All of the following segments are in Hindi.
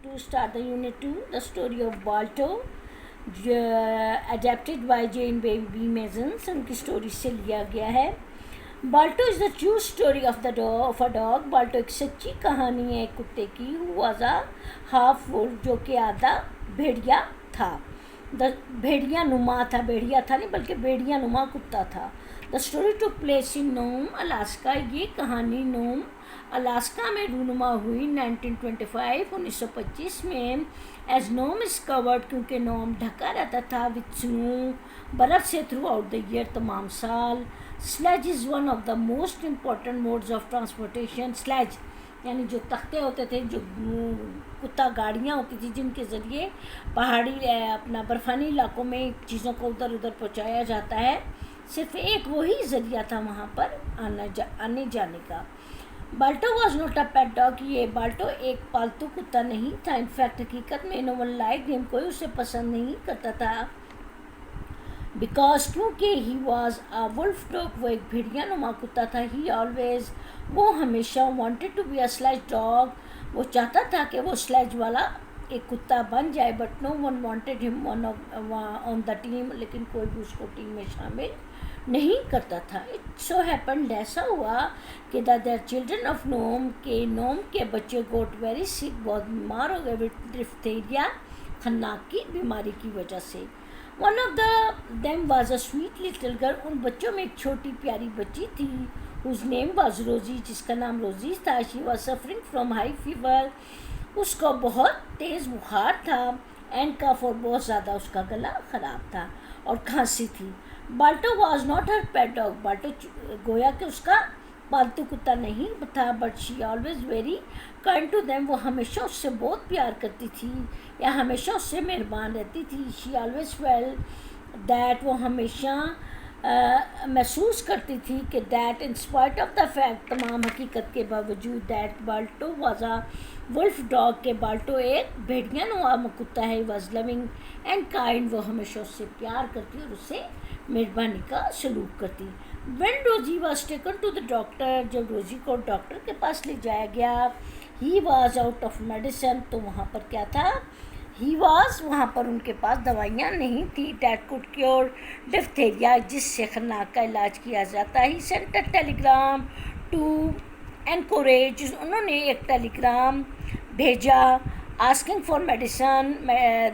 to start the Unit 2, the story of Balto, adapted by Jane Baby Mason. उनकी स्टोरी से लिया गया है. Balto is the true story of a dog. Balto एक सच्ची कहानी है एक कुत्ते की. Who was a half wolf, जो कि आधा भेड़िया था. भेड़िया नुमा था, भेड़िया था नहीं बल्कि भेड़िया नुमा कुत्ता था. The story took place in Nome Alaska. ये कहानी नोम अलास्का में रूनुमा हुई 1925 में. एज नोम इज कवर्ड, क्योंकि नोम ढका रहता था विथ स्नो, बर्फ़ से, थ्रू आउट द ईयर, तमाम साल. Sledge is one of the most important modes of transportation. Sledge यानी जो तख्ते होते थे, जो कुत्ता गाड़ियाँ होती थी जिनके ज़रिए पहाड़ी अपना बर्फ़ानी इलाकों में चीज़ों को उधर उधर पहुँचाया जाता है. सिर्फ एक वही ज़रिया था वहाँ पर आने जाने का. Balto was not a pet dog. ये बाल्टो एक पालतू कुत्ता नहीं था. इनफैक्ट हकीकत में नो वन लाइक्ड हिम, कोई उसे पसंद नहीं करता था. बिकॉज क्योंकि he was a wolf dog, वो एक भेड़िया नुमा कुत्ता था. ही ऑलवेज, वो हमेशा wanted to be a sledge dog, वो चाहता था कि वो स्लेज वाला एक कुत्ता बन जाए. But no one wanted him on the team, लेकिन कोई भी उसको टीम में शामिल नहीं करता था. इट सो हैपेंड, ऐसा हुआ कि देयर चिल्ड्रन ऑफ नोम के बच्चे गोट वेरी सिक, बहुत बीमार हो गए विद डिफ्थीरिया, खन्नाक की बीमारी की वजह से. One of them was a sweet little girl. उन बच्चों में एक छोटी प्यारी बच्ची थी हुज नेम वाज रोजी, जिसका नाम रोजी था. She was suffering from high fever, उसको बहुत तेज़ बुखार था. एंड कफ, और बहुत ज़्यादा उसका गला ख़राब था और खांसी थी. Balto was not her pet dog. Balto गोया कि उसका पालतू कुत्ता नहीं था. But she always very kind to them, वो हमेशा उससे बहुत प्यार करती थी या हमेशा उससे मेहरबान रहती थी. शी ऑलवेज फेल दैट, वो हमेशा महसूस करती थी कि that in spite of the fact, तमाम हकीकत के बावजूद, that Balto was a wolf dog, के बाल्टो एक भेड़िया नुमा कुत्ता है. वॉज लविंग एंड काइंड, वो हमेशा उससे प्यार करती और उससे मेहरबानी का सलूक करती. When Rosie was taken to the doctor, जब रोजी को डॉक्टर के पास ले जाया गया, he was out of medicine, तो वहाँ पर क्या था, ही वॉज, वहाँ पर उनके पास दवाइयाँ नहीं थी. डैट कुड क्योर डिफ्थीरिया, जिससे खन्नाक का इलाज किया जाता है. ही sent a Telegram to Anchorage, उन्होंने एक टेलीग्राम भेजा आस्किंग फॉर मेडिसन,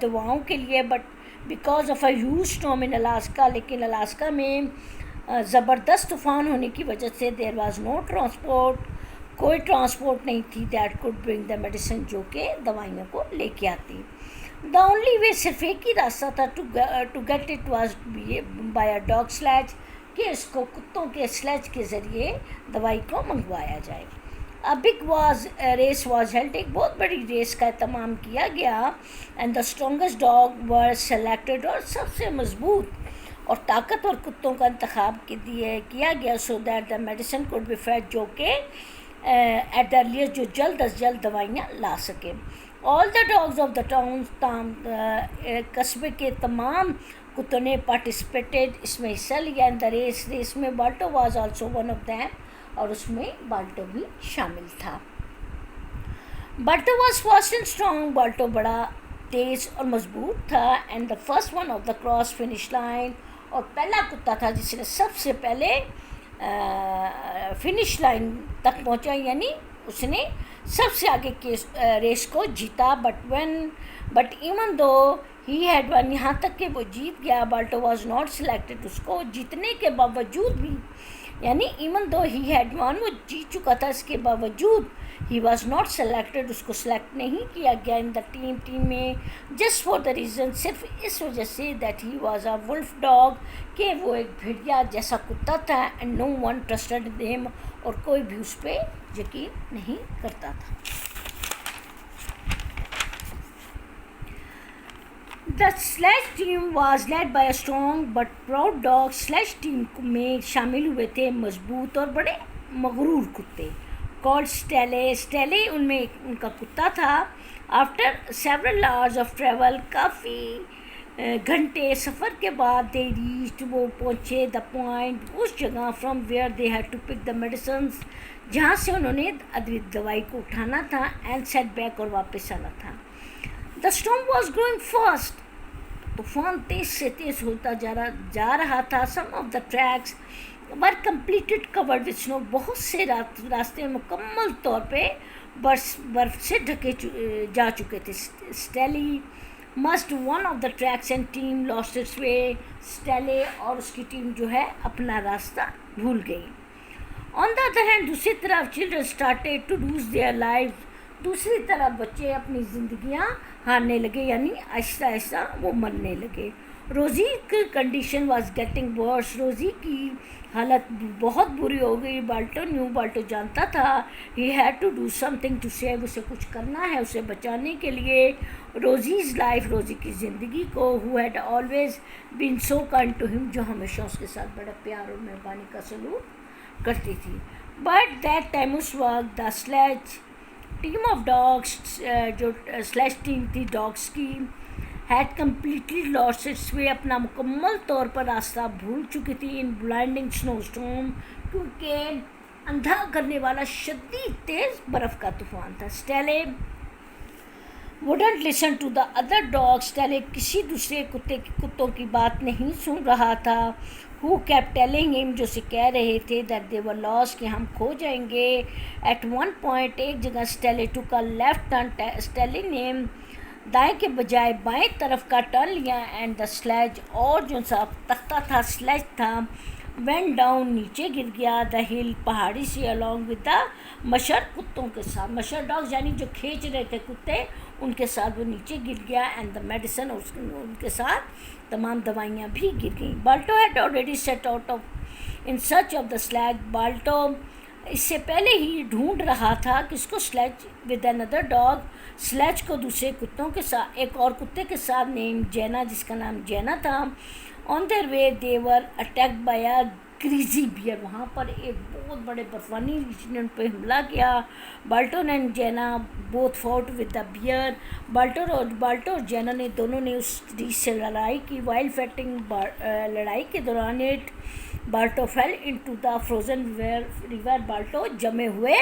दवाओं के लिए. But because of a huge storm in Alaska, लेकिन अलास्का में ज़बरदस्त तूफ़ान होने की वजह से देयर वाज नो ट्रांसपोर्ट, कोई ट्रांसपोर्ट नहीं थी. That could bring the medicine, जो कि दवाइयों को लेके आती. द ओनली वे, सिर्फ एक ही रास्ता था to get it was by a dog sledge, कि इसको कुत्तों के स्लेज के ज़रिए दवाई को मंगवाया जाए. A big race was held, एक बहुत बड़ी रेस का एहतमाम किया गया. And the strongest dog were selected, और सबसे मजबूत और ताकतवर कुत्तों का इंतखाब किया गया. So that the medicine could be fed, जो कि एट द अर्लीस्ट, जो जल्द अज जल्द दवाइयाँ ला सके. All the dogs of the town, कस्बे के तमाम कुत्तों ने पार्टिसिपेटेड, इसमें हिस्सा लिया. इन द रेस में Balto was also one of them, और उसमें बाल्टो भी शामिल था. Balto was fast and strong, Balto बड़ा तेज़ और मजबूत था. And the first one of the cross finish line, और पहला कुत्ता था जिसने सबसे पहले फिनिश लाइन तक पहुंचा, यानी उसने सबसे आगे के रेस को जीता. But even though he had one, यहाँ तक कि वो जीत गया. बाल्टो वाज नॉट सिलेक्टेड, उसको जीतने के बावजूद भी, यानी even though he had one, वो जीत चुका था, इसके बावजूद ही वॉज नॉट सेलेक्टेड, उसको सेलेक्ट नहीं किया गया इन द टीम में. जस्ट फॉर द रीज़न, सिर्फ इस वजह से, that he was a wolf dog, कि वो एक भेड़िया जैसा कुत्ता था. And no one trusted him, और कोई भी उस पर यकीन नहीं करता था. The sledge team was led by a strong but proud dog. Sledge team में शामिल हुए थे मजबूत और बड़े मगरूर कुत्ते. कॉल्ड स्टेले उनमें उनका कुत्ता था. After several hours of travel, काफ़ी घंटे सफ़र के बाद दे रीच्ड, वो पहुँचे द पॉइंट, उस जगह from where they had to pick the medicine, जहाँ से उन्होंने दवाई को उठाना था, एंड सेट बैक, और वापस आना था। The storm was growing fast, तूफान तेज से तेज होता जा रहा था। Some of the tracks were completed covered with snow, बहुत से रास्ते मुकम्मल तौर पे बर्फ से ढके जा चुके थे। Steele must one of the tracks and team lost its way, Steele और उसकी टीम जो है अपना रास्ता भूल गई। ऑन द अदर हैंड, दूसरी तरफ children started to lose their life, दूसरी तरफ बच्चे अपनी ज़िंदगियाँ हारने लगे, यानी आहिस्ता आहिस्ता वो मरने लगे। रोज़ी की कंडीशन वाज गेटिंग वर्स, रोज़ी की हालत बहुत बुरी हो गई। बाल्टो जानता था he had to do something to save, उसे कुछ करना है उसे बचाने के लिए रोज़ीज़ लाइफ, रोज़ी की ज़िंदगी को, who had always been so kind to him, जो हमेशा उसके साथ बड़ा प्यार और मेहरबानी का सलूक करती थी। बट दैट टाइम उस वक्त the sledge team of dogs, जो स्लेज टीम थी डॉग्स की, had completely lost its way, अपना मुकम्मल तौर पर रास्ता भूल चुकी थी। इन ब्लाइंडिंग स्नो स्टॉर्म, क्योंकि अंधा करने वाला शदीद तेज़ बर्फ़ का तूफान था। Steele wouldn't listen to the other dogs, Steele किसी दूसरे कुत्तों की बात नहीं सुन रहा था। हु केप्ट टेलिंग हिम, जो से कह रहे थे दैट दे वर लॉस्ट, कि हम खो जाएंगे। एट वन पॉइंट, एक जगह स्टेले टुक अ लेफ्ट टर्न, स्टेले ने दाएं के बजाय बाएं तरफ का टर्न लिया, एंड द स्लेज, और जो सा तख्ता था स्लेज था, वेंट डाउन, नीचे गिर गया, द हिल, पहाड़ी से, अलॉन्ग विद द मशर, कुत्तों के साथ, मशर डॉग्स यानी जो खींच रहे थे कुत्ते, उनके साथ वो नीचे गिर गया, एंड द मेडिसिन, उनके साथ तमाम दवाइयाँ भी गिर गईं। Balto had already set out of in search of the sledge, Balto इससे पहले ही ढूंढ रहा था किसको, sledge with another dog, sledge को दूसरे कुत्तों के साथ, एक और कुत्ते के साथ, नेम जेना, जिसका नाम जेना था। On their way they were attacked by a grizzly bear, वहाँ पर एक बहुत बड़े बर्फानी रीजन पे हमला किया। Balto and Jenna both fought with the bear, Balto और जेना ने दोनों ने उस रीज से लड़ाई की। वाइल फाइटिंग, लड़ाई के दौरान it Balto fell into the frozen river, Balto जमे हुए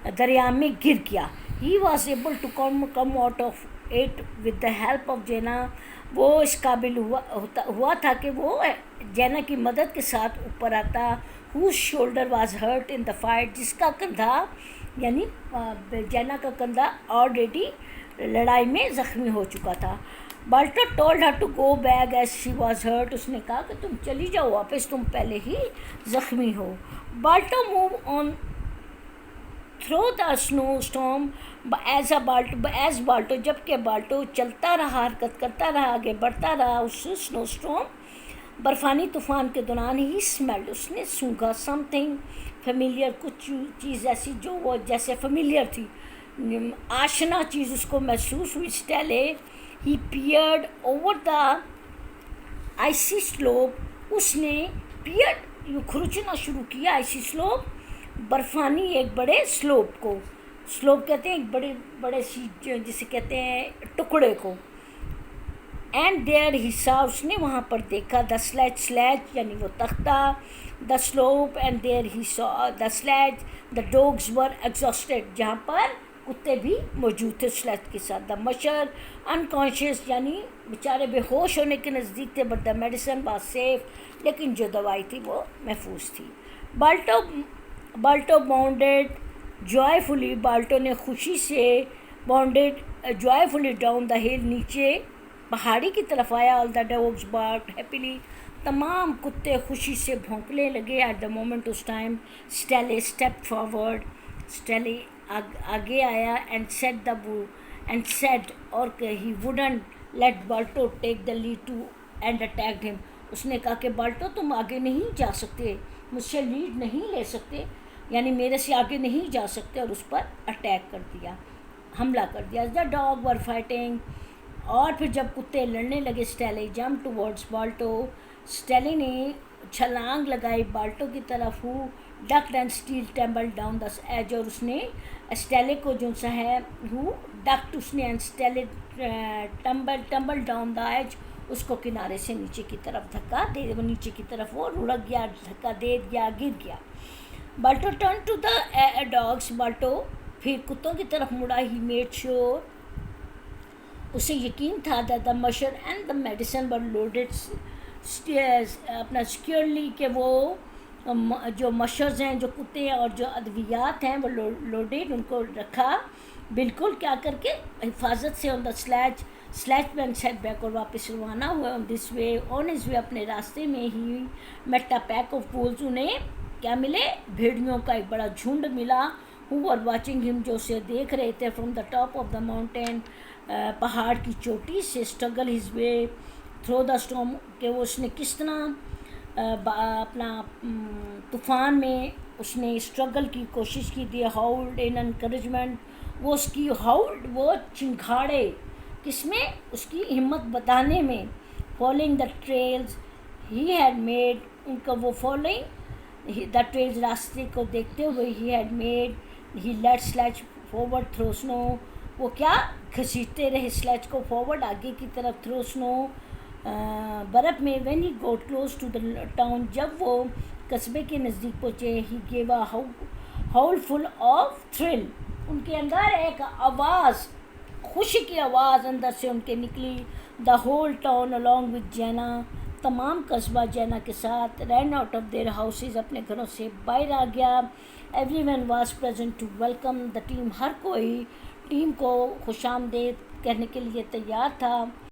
दरिया में गिर गया। He was able to come out of it with the help of Jenna, वो इस काबिल हुआ था कि वो जेना की मदद के साथ ऊपर आता। Whose shoulder was hurt in the fight, जिसका कंधा यानी जेना का कंधा ऑलरेडी लड़ाई में ज़ख्मी हो चुका था। Balto told her to go back as she was hurt, उसने कहा कि तुम चली जाओ वापस, तुम पहले ही ज़ख्मी हो। Balto move on through the snow storm as Balto, जबकि बाल्टो चलता रहा, हरकत करता रहा, आगे बढ़ता रहा उस स्नो स्टॉर्म बर्फानी तूफ़ान के दौरान, ही स्मेल्ड, उसने सूंघा समथिंग फेमिलियर, कुछ चीज़ ऐसी जो वो जैसे फेमिलियर थी, आशना चीज़ उसको महसूस हुई। Steele he peered over the icy slope, उसने पियर्ड खुरचना शुरू किया आइसी स्लोप, बर्फानी एक बड़े स्लोप को, स्लोप कहते हैं एक बड़े बड़े सी जिसे कहते हैं टुकड़े को। एंड देयर हिस्सा, उसने वहाँ पर देखा, द स्लेज यानी वो तख्ता, the slope, and there he saw the sledge, the dogs were exhausted, जहाँ पर कुत्ते भी मौजूद थे स्लेज के साथ। द मशर अनकॉन्शियस, यानी बेचारे बेहोश होने के नज़दीक थे, but the medicine was safe, लेकिन जो दवाई थी वो महफूज थी। बाल्टो बाउंडेड जॉयफुली, बाल्टो ने खुशी से bounded joyfully down the hill, नीचे पहाड़ी की तरफ आया। All the dogs barked happily, तमाम कुत्ते खुशी से भौंकने लगे। एट द मोमेंट उस time Steele step forward, Steele आगे आया, एंड सेड और he wouldn't let Balto take the lead to and attacked him, उसने कहा कि बाल्टो तुम आगे नहीं जा सकते, मुझसे लीड नहीं ले सकते, यानी मेरे से आगे नहीं जा सकते, और उस पर अटैक कर दिया, हमला कर दिया। द डॉग वर फाइटिंग, और फिर जब कुत्ते लड़ने लगे, Steele jump towards Balto, Steele ने छलांग लगाई बाल्टो की तरफ। Who ducked and Steele tumble down the edge, और उसने स्टेले को जो सा है हु डक्ड, उसने and Steele tumble down the edge, उसको किनारे से नीचे की तरफ धक्का दे, वो नीचे की तरफ वो लुढ़क गया, धक्का दे दिया, गिर गया. बाल्टो टर्न टू द डॉग्स. बाल्टो फिर कुत्तों की तरफ मुड़ा. ही मेड श्योर, उसे यकीन था that the musher and the medicine were loaded अपना सिक्योरली, कि वो जो मशर्स हैं, जो कुत्ते हैं और जो अद्वियात हैं वो लोडेड, उनको रखा बिल्कुल क्या करके, हिफाजत से. On the sledge bank set back, और वापस रवाना हुआ. ऑन दिस वे, ऑन इस वे, अपने रास्ते में he met a pack of wolves, उन्हें क्या मिले, भेड़ियों का एक बड़ा झुंड मिला. हु वर वाचिंग हिम, जो उसे देख रहे थे. From the top of the mountain, पहाड़ की चोटी से. Struggle his way through the storm, कि वो उसने किस तरह अपना तूफ़ान में उसने स्ट्रगल की कोशिश की थी. हाउल्ड इन एनकरेजमेंट, वो उसकी हाउल्ड, वो चिंघाड़े किसमें, उसकी हिम्मत बताने में. Following the trails he had made, उनका वो फॉलोइंग द ट्रेल्स, रास्ते को देखते हुए. He had made, he let sledge forward through snow, वो क्या घसीटते रहे स्लेज को फॉरवर्ड, आगे की तरफ. थ्रो स्नो, बर्फ़ में. When he got close to the town, जब वो कस्बे के नज़दीक पहुँचे. He gave a howl full of thrill, उनके अंदर एक आवाज़, खुशी की आवाज़ अंदर से उनके निकली. The whole town along with Jenna, तमाम कस्बा जैना के साथ. Ran out of their houses, अपने घरों से बाहर आ गया. Everyone was present to welcome the team, हर कोई टीम को खुशामदीद कहने के लिए तैयार था.